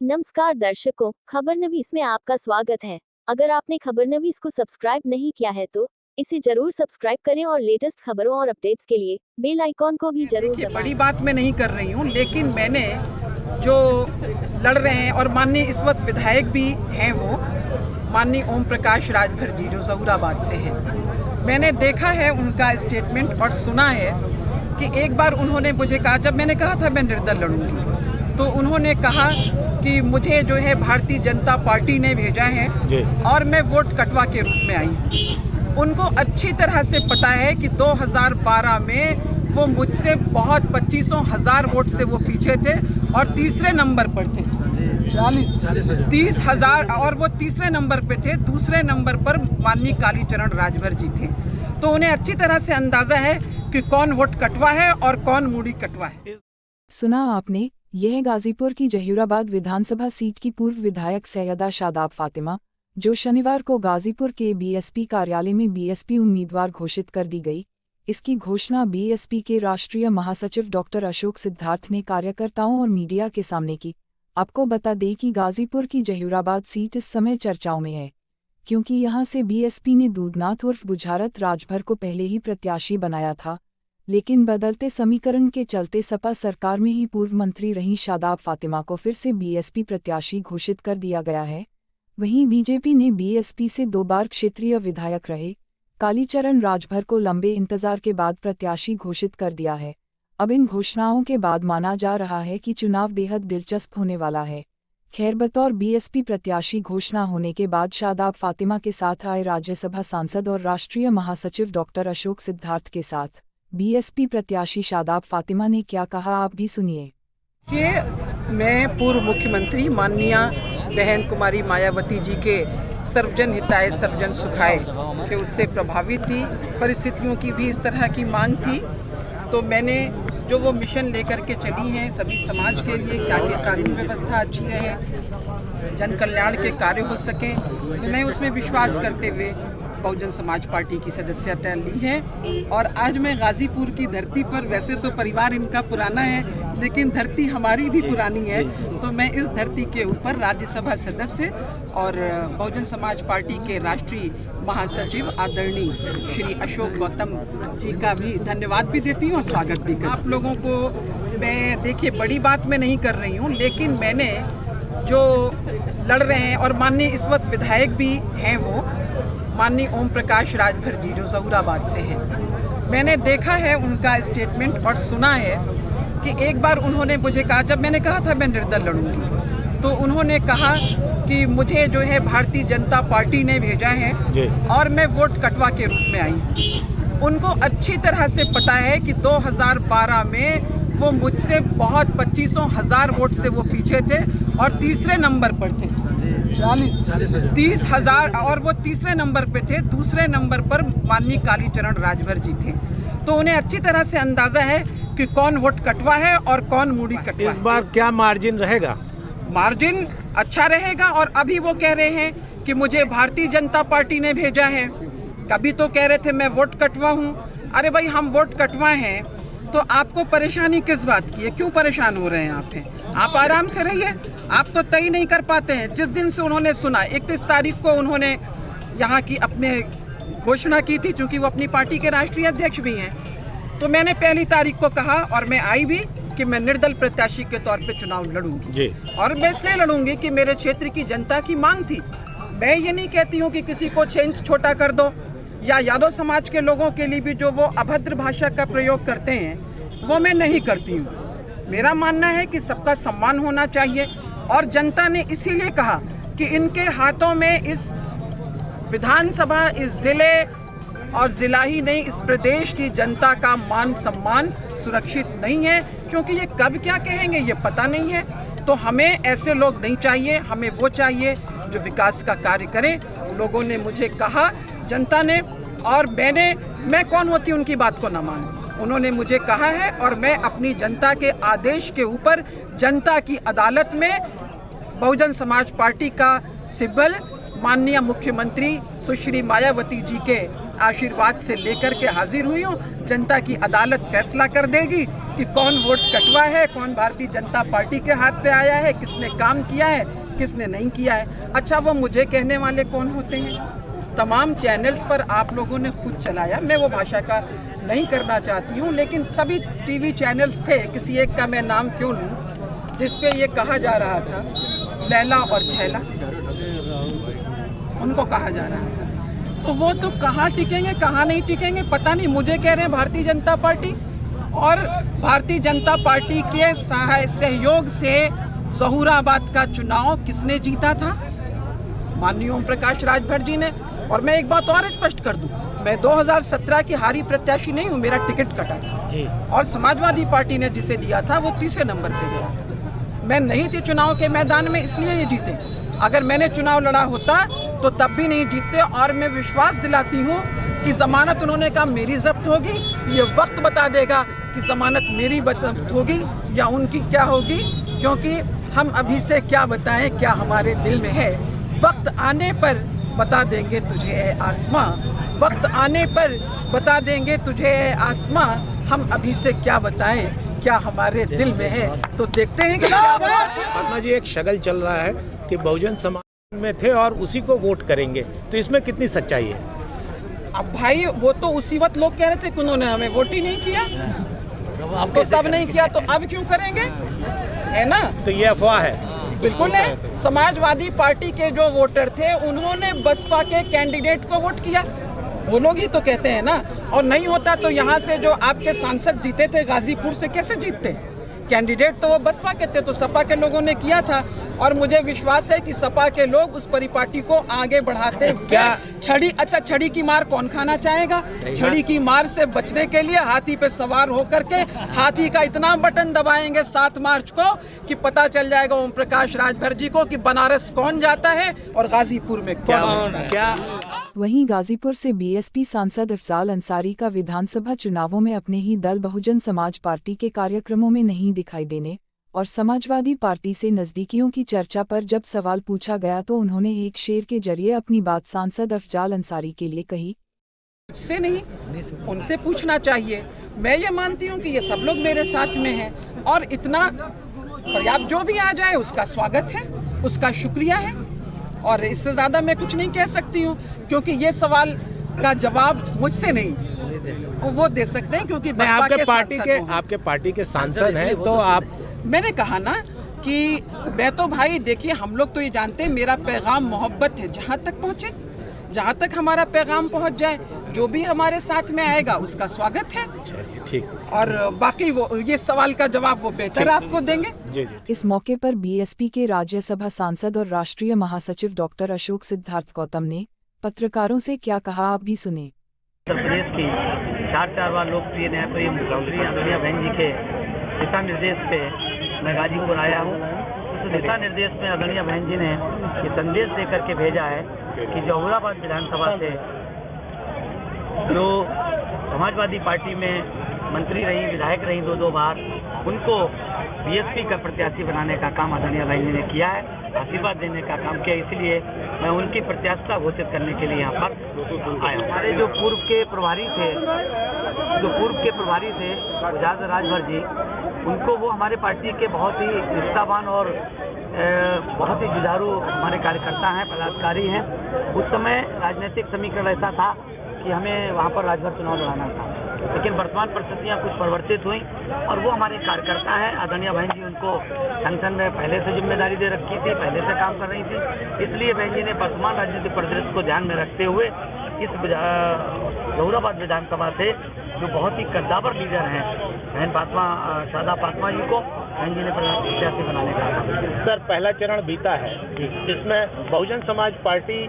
नमस्कार दर्शकों, खबरनवीस में आपका स्वागत है। अगर आपने खबरनवीस को सब्सक्राइब नहीं किया है तो इसे जरूर सब्सक्राइब करें और लेटेस्ट खबरों और अपडेट्स के लिए बेल आइकॉन को भी जरूर दबाएं। बड़ी बात मैं नहीं कर रही हूँ, लेकिन मैंने जो लड़ रहे हैं और माननीय इस वक्त विधायक भी हैं, वो माननीय ओम प्रकाश राजभर जी जो ज़हूराबाद से हैं, मैंने देखा है उनका स्टेटमेंट और सुना है कि एक बार उन्होंने मुझे कहा, जब मैंने कहा था मैं निर्दल लड़ूंगी, तो उन्होंने कहा कि मुझे जो है भारतीय जनता पार्टी ने भेजा है और मैं वोट कटवा के रूप में आई। उनको अच्छी तरह से पता है कि 2012 में वो मुझसे बहुत 25,000 वोट से वो पीछे थे और तीसरे नंबर पर थे, 30,000, और वो तीसरे नंबर पे थे। दूसरे नंबर पर माननीय कालीचरण राजभर जी थे। तो उन्हें अच्छी तरह से अंदाज़ा है कि कौन वोट कटवा है और कौन मूड़ी कटवा है। सुना आपने, यह गाजीपुर की जहीराबाद विधानसभा सीट की पूर्व विधायक सैयदा शादाब फातिमा, जो शनिवार को गाजीपुर के बीएसपी कार्यालय में बीएसपी उम्मीदवार घोषित कर दी गई। इसकी घोषणा बीएसपी के राष्ट्रीय महासचिव डॉक्टर अशोक सिद्धार्थ ने कार्यकर्ताओं और मीडिया के सामने की। आपको बता दें कि गाजीपुर की जहीराबाद सीट इस समय चर्चाओं में है, क्योंकि यहां से बीएसपी ने दूधनाथ उर्फ बुझारत राजभर को पहले ही प्रत्याशी बनाया था, लेकिन बदलते समीकरण के चलते सपा सरकार में ही पूर्व मंत्री रही शादाब फातिमा को फिर से बीएसपी प्रत्याशी घोषित कर दिया गया है। वहीं बीजेपी ने बीएसपी से 2 बार क्षेत्रीय विधायक रहे कालीचरण राजभर को लंबे इंतजार के बाद प्रत्याशी घोषित कर दिया है। अब इन घोषणाओं के बाद माना जा रहा है कि चुनाव बेहद दिलचस्प होने वाला है। खैर, बतौर बीएसपी प्रत्याशी घोषणा होने के बाद शादाब फातिमा के साथ आए राज्यसभा सांसद और राष्ट्रीय महासचिव डॉक्टर अशोक सिद्धार्थ के साथ बीएसपी प्रत्याशी शादाब फातिमा ने क्या कहा, आप भी सुनिए। कि मैं पूर्व मुख्यमंत्री माननीय बहन कुमारी मायावती जी के सर्वजन हिताय सर्वजन सुखाय के उससे प्रभावित थी। परिस्थितियों की भी इस तरह की मांग थी, तो मैंने जो वो मिशन लेकर के चली हैं सभी समाज के लिए, ताकि कानून व्यवस्था अच्छी रहे, जन कल्याण के कार्य हो सकें, मैंने उसमें विश्वास करते हुए बहुजन समाज पार्टी की सदस्यता ली है। और आज मैं गाजीपुर की धरती पर, वैसे तो परिवार इनका पुराना है लेकिन धरती हमारी भी पुरानी है, तो मैं इस धरती के ऊपर राज्यसभा सदस्य और बहुजन समाज पार्टी के राष्ट्रीय महासचिव आदरणीय श्री अशोक गौतम जी का भी धन्यवाद भी देती हूँ और स्वागत भी करती हूँ। आप लोगों को मैं, देखिए, बड़ी बात मैं नहीं कर रही हूँ, लेकिन मैंने जो लड़ रहे हैं और माननीय इस वक्त विधायक भी हैं, वो माननीय ओम प्रकाश राजभर जी जो ज़हूराबाद से हैं, मैंने देखा है उनका स्टेटमेंट और सुना है कि एक बार उन्होंने मुझे कहा, जब मैंने कहा था मैं निर्दल लड़ूंगी, तो उन्होंने कहा कि मुझे जो है भारतीय जनता पार्टी ने भेजा है और मैं वोट कटवा के रूप में आई। उनको अच्छी तरह से पता है कि 2012 में वो मुझसे बहुत 25,000 वोट से वो पीछे थे और तीसरे नंबर पर थे, 30,000, और वो तीसरे नंबर पे थे। दूसरे नंबर पर माननीय कालीचरण राजभर जी थे। तो उन्हें अच्छी तरह से अंदाज़ा है कि कौन वोट कटवा है और कौन मूड़ी कटवा। इस बार क्या मार्जिन रहेगा? मार्जिन अच्छा रहेगा। और अभी वो कह रहे हैं कि मुझे भारतीय जनता पार्टी ने भेजा है, कभी तो कह रहे थे मैं वोट कटवा हूँ। अरे भाई, हम वोट कटवाए हैं तो आपको परेशानी किस बात की है? क्यों परेशान हो रहे हैं आप आराम से रहिए। आप तो तय नहीं कर पाते हैं। जिस दिन से उन्होंने सुना, 31 तारीख को उन्होंने यहाँ की अपने घोषणा की थी, क्योंकि वो अपनी पार्टी के राष्ट्रीय अध्यक्ष भी हैं, तो मैंने 1 तारीख को कहा और मैं आई भी कि मैं निर्दल प्रत्याशी के तौर पे चुनाव लड़ूंगी। और मैं इसलिए लड़ूंगी कि मेरे क्षेत्र की जनता की मांग थी। मैं ये नहीं कहती हूँ कि किसी को चेंज छोटा कर दो, या यादव समाज के लोगों के लिए भी जो वो अभद्र भाषा का प्रयोग करते हैं, वो मैं नहीं करती हूँ। मेरा मानना है कि सबका सम्मान होना चाहिए, और जनता ने इसीलिए कहा कि इनके हाथों में इस विधानसभा, इस ज़िले और ज़िला ही नहीं, इस प्रदेश की जनता का मान सम्मान सुरक्षित नहीं है, क्योंकि ये कब क्या कहेंगे ये पता नहीं है। तो हमें ऐसे लोग नहीं चाहिए, हमें वो चाहिए जो विकास का कार्य करें। लोगों ने मुझे कहा, जनता ने, और मैं कौन होती उनकी बात को ना मानूं। उन्होंने मुझे कहा है और मैं अपनी जनता के आदेश के ऊपर जनता की अदालत में बहुजन समाज पार्टी का सिंबल माननीय मुख्यमंत्री सुश्री मायावती जी के आशीर्वाद से लेकर के हाजिर हुई हूँ। जनता की अदालत फैसला कर देगी कि कौन वोट कटवा है, कौन भारतीय जनता पार्टी के हाथ पे आया है, किसने काम किया है, किसने नहीं किया है। अच्छा, वो मुझे कहने वाले कौन होते हैं? तमाम चैनल्स पर आप लोगों ने खुद चलाया, मैं वो भाषा का नहीं करना चाहती हूँ, लेकिन सभी टीवी चैनल्स थे, किसी एक का मैं नाम क्यों लूँ, जिस पे ये कहा जा रहा था लैला और छैला, उनको कहा जा रहा था। तो वो तो कहाँ टिकेंगे, कहाँ नहीं टिकेंगे पता नहीं। मुझे कह रहे हैं भारतीय जनता पार्टी, और भारतीय जनता पार्टी के सहयोग से जहूराबाद का चुनाव किसने जीता था? माननीय ओम प्रकाश राजभर जी ने। और मैं एक बात और स्पष्ट कर दूं, मैं 2017 की हारी प्रत्याशी नहीं हूं, मेरा टिकट कटा था जी। और समाजवादी पार्टी ने जिसे दिया था वो तीसरे नंबर पे गया था। मैं नहीं थी चुनाव के मैदान में, इसलिए ये जीते। अगर मैंने चुनाव लड़ा होता तो तब भी नहीं जीतते। और मैं विश्वास दिलाती हूँ कि जमानत उन्होंने कहा मेरी जब्त होगी, ये वक्त बता देगा कि जमानत मेरी जब्त होगी या उनकी क्या होगी, क्योंकि हम अभी से क्या बताएं क्या हमारे दिल में है। वक्त आने पर बता देंगे तुझे ए आसमां, वक्त आने पर बता देंगे तुझे ए आसमां, हम अभी से क्या बताएं क्या हमारे दिल में है। तो देखते हैं कि फातिमा जी, एक शगल चल रहा है कि बहुजन समाज में थे और उसी को वोट करेंगे, तो इसमें कितनी सच्चाई है? अब भाई वो तो उसी वक्त लोग कह रहे थे कि उन्होंने हमें वोट ही नहीं किया, तो तब नहीं किया तो अब क्यों करेंगे, है ना? तो ये अफवाह है? बिल्कुल है। समाजवादी पार्टी के जो वोटर थे उन्होंने बसपा के कैंडिडेट को वोट किया, वो लोग ही तो कहते हैं ना। और नहीं होता तो यहाँ से जो आपके सांसद जीते थे गाजीपुर से कैसे जीतते? कैंडिडेट तो वो बसपा के थे, तो सपा के लोगों ने किया था। और मुझे विश्वास है कि सपा के लोग उस परिपाटी को आगे बढ़ाते हुए छड़ी की मार कौन खाना चाहेगा? छड़ी की मार से बचने के लिए हाथी पे सवार होकर के हाथी का इतना बटन दबाएंगे 7 मार्च को कि पता चल जाएगा ओम प्रकाश राजभर जी को कि बनारस कौन जाता है और गाजीपुर में क्या। वहीं गाजीपुर से बीएसपी सांसद अफजाल अंसारी का विधानसभा चुनावों में अपने ही दल बहुजन समाज पार्टी के कार्यक्रमों में नहीं दिखाई देने और समाजवादी पार्टी से नजदीकियों की चर्चा पर जब सवाल पूछा गया तो उन्होंने एक शेर के जरिए अपनी बात सांसद अफजाल अंसारी के लिए कही। मुझसे नहीं, उनसे पूछना चाहिए। मैं ये मानती हूँ कि ये सब लोग मेरे साथ में हैं और इतना पर्याप्त, जो भी आ जाए उसका स्वागत है, उसका शुक्रिया है। और इससे ज़्यादा मैं कुछ नहीं कह सकती हूँ, क्योंकि ये सवाल का जवाब मुझसे नहीं वो दे सकते हैं, क्योंकि आपके पार्टी के सांसद हैं। तो आप, मैंने कहा ना कि मैं तो भाई देखिए, हम लोग तो ये जानते हैं मेरा पैगाम मोहब्बत है, जहाँ तक पहुँचे, जहाँ तक हमारा पैगाम पहुँच जाए, जो भी हमारे साथ में आएगा उसका स्वागत है। ठीक। और बाकी वो ये सवाल का जवाब वो बेहतर आपको देंगे। जी। इस मौके पर बीएसपी के राज्यसभा सांसद और राष्ट्रीय महासचिव डॉक्टर अशोक सिद्धार्थ गौतम ने पत्रकारों से क्या कहा, आप भी सुने। उत्तर प्रदेश की 4 बार लोकप्रिय न्यायप्रिय मुख्यमंत्री आदरणीय बहन जी के दिशा निर्देश पे मैं गाजीपुर आया हूँ। उस दिशा निर्देश में आदरणीय बहन जी ने ये संदेश देकर के भेजा है कि जहूराबाद विधानसभा से जो समाजवादी पार्टी में मंत्री रही, विधायक रही 2 बार, उनको बीएसपी का प्रत्याशी बनाने का काम आदरणीय बहन जी ने किया है, आशीर्वाद देने का काम किया। इसलिए मैं उनकी प्रत्याशिता घोषित करने के लिए यहाँ पर आया। हमारे जो पूर्व के प्रभारी थे एजाज राजभर जी, उनको वो हमारे पार्टी के बहुत ही निष्ठावान और बहुत ही जुझारू हमारे कार्यकर्ता हैं, पदाधिकारी हैं। उस समय राजनीतिक समीकरण ऐसा था कि हमें वहाँ पर राजभर चुनाव लड़ाना था, लेकिन वर्तमान परिस्थितियाँ कुछ परिवर्तित हुई और वो हमारे कार्यकर्ता हैं। आदरणीय बहन जी उनको संगठन में पहले से जिम्मेदारी दे रखी थी, पहले से काम कर रही थी। इसलिए बहन जी ने वर्तमान राजनीतिक परिदृश्य को ध्यान में रखते हुए इस जहूराबाद विधानसभा से जो बहुत ही कद्दावर लीडर हैं बहन शादा फातिमा जी को बहन जी ने प्रत्याशी बनाने का काम। सर, पहला चरण बीता है, इसमें बहुजन समाज पार्टी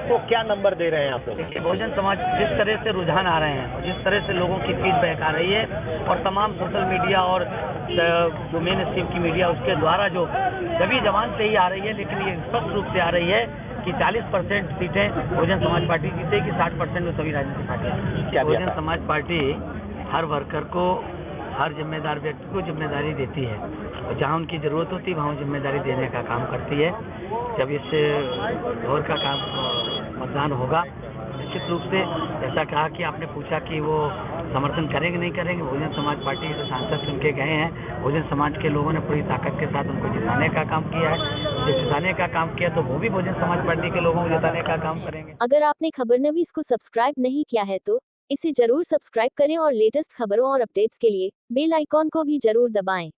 को क्या नंबर दे रहे हैं आप लोग? देखिए, बहुजन समाज जिस तरह से रुझान आ रहे हैं, जिस तरह से लोगों की फीडबैक आ रही है और तमाम सोशल मीडिया और जो मेन स्ट्रीम की मीडिया उसके द्वारा जो सभी जवान से ही आ रही है, लेकिन ये स्पष्ट रूप से आ रही है कि 40% सीटें बहुजन समाज पार्टी जीतेगी, 60% में सभी राजनीतिक पार्टियां। बहुजन समाज पार्टी हर वर्कर को, हर जिम्मेदार व्यक्ति को जिम्मेदारी देती है और जहाँ उनकी ज़रूरत होती है वहाँ जिम्मेदारी देने का काम करती है। जब इस दौर का काम मतदान होगा, निश्चित रूप से जैसा कहा कि आपने पूछा कि वो समर्थन करेंगे नहीं करेंगे, बहुजन समाज पार्टी के सांसद चुन के गए हैं, बहुजन समाज के लोगों ने पूरी ताकत के साथ उनको जिताने का काम किया है। जब जिताने का काम किया तो वो भी बहुजन समाज पार्टी के लोगों को जिताने का काम करेंगे। अगर आपने खबरनवीस को सब्सक्राइब नहीं किया है तो इसे जरूर सब्सक्राइब करें और लेटेस्ट खबरों और अपडेट्स के लिए बेल आइकॉन को भी जरूर दबाएं।